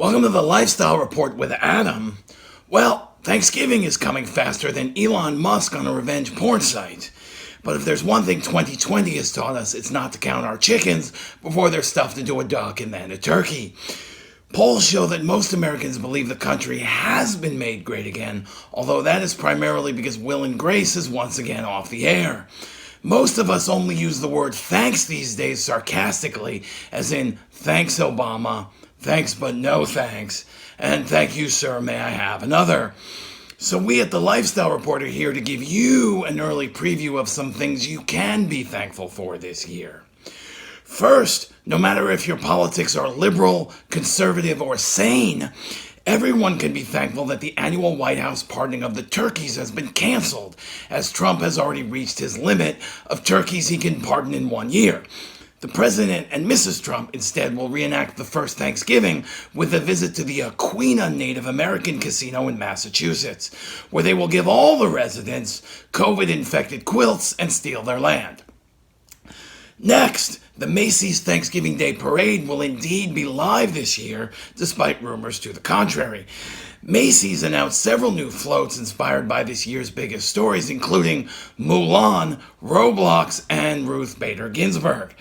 Welcome to the Lifestyle Report with Adam. Well, Thanksgiving is coming faster than Elon Musk on a revenge porn site. But if there's one thing 2020 has taught us, it's not to count our chickens before they're stuffed into a duck and then a turkey. Polls show that most Americans believe the country has been made great again, although that is primarily because Will and Grace is once again off the air. Most of us only use the word thanks these days sarcastically, as in, thanks Obama, thanks but no thanks, and thank you sir, may I have another. So we at the Lifestyle Report are here to give you an early preview of some things you can be thankful for this year. First, no matter if your politics are liberal, conservative, or sane, everyone can be thankful that the annual White House pardoning of the turkeys has been canceled, as Trump has already reached his limit of turkeys he can pardon in 1 year. The President and Mrs. Trump instead will reenact the first Thanksgiving with a visit to the Aquina Native American Casino in Massachusetts, where they will give all the residents COVID-infected quilts and steal their land. Next, the Macy's Thanksgiving Day Parade will indeed be live this year, despite rumors to the contrary. Macy's announced several new floats inspired by this year's biggest stories, including Mulan, Roblox, and Ruth Bader Ginsburg.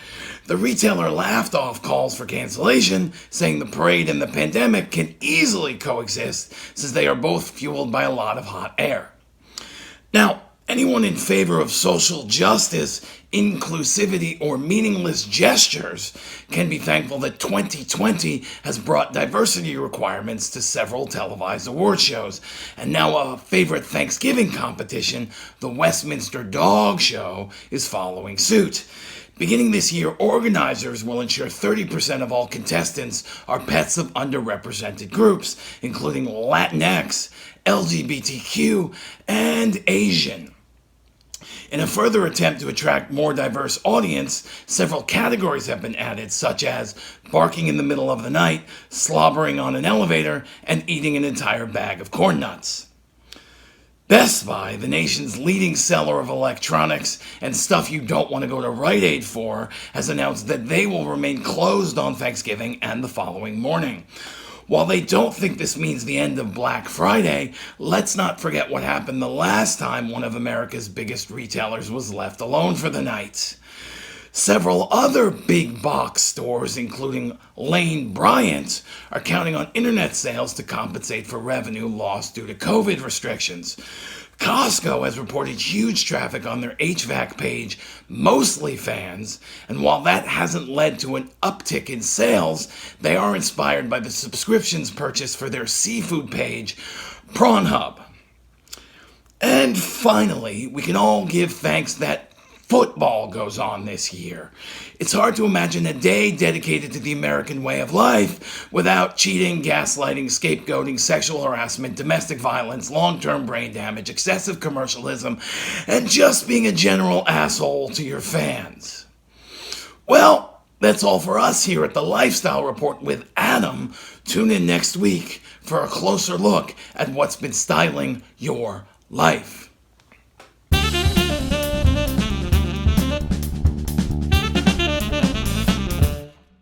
The retailer laughed off calls for cancellation, saying the parade and the pandemic can easily coexist, since they are both fueled by a lot of hot air. Now, anyone in favor of social justice, inclusivity, or meaningless gestures can be thankful that 2020 has brought diversity requirements to several televised award shows, and now a favorite Thanksgiving competition, the Westminster Dog Show, is following suit. Beginning this year, organizers will ensure 30% of all contestants are pets of underrepresented groups, including Latinx, LGBTQ, and Asian. In a further attempt to attract more diverse audience, several categories have been added, such as barking in the middle of the night, slobbering on an elevator, and eating an entire bag of corn nuts. Best Buy, the nation's leading seller of electronics and stuff you don't want to go to Rite Aid for, has announced that they will remain closed on Thanksgiving and the following morning. While they don't think this means the end of Black Friday, let's not forget what happened the last time one of America's biggest retailers was left alone for the night. Several other big box stores, including Lane Bryant, are counting on internet sales to compensate for revenue lost due to COVID restrictions. Costco has reported huge traffic on their HVAC page, mostly fans, and while that hasn't led to an uptick in sales, they are inspired by the subscriptions purchased for their seafood page, Prawn Hub. And finally, we can all give thanks that football goes on this year. It's hard to imagine a day dedicated to the American way of life without cheating, gaslighting, scapegoating, sexual harassment, domestic violence, long-term brain damage, excessive commercialism, and just being a general asshole to your fans. Well, that's all for us here at the Lifestyle Report with Adam. Tune in next week for a closer look at what's been styling your life.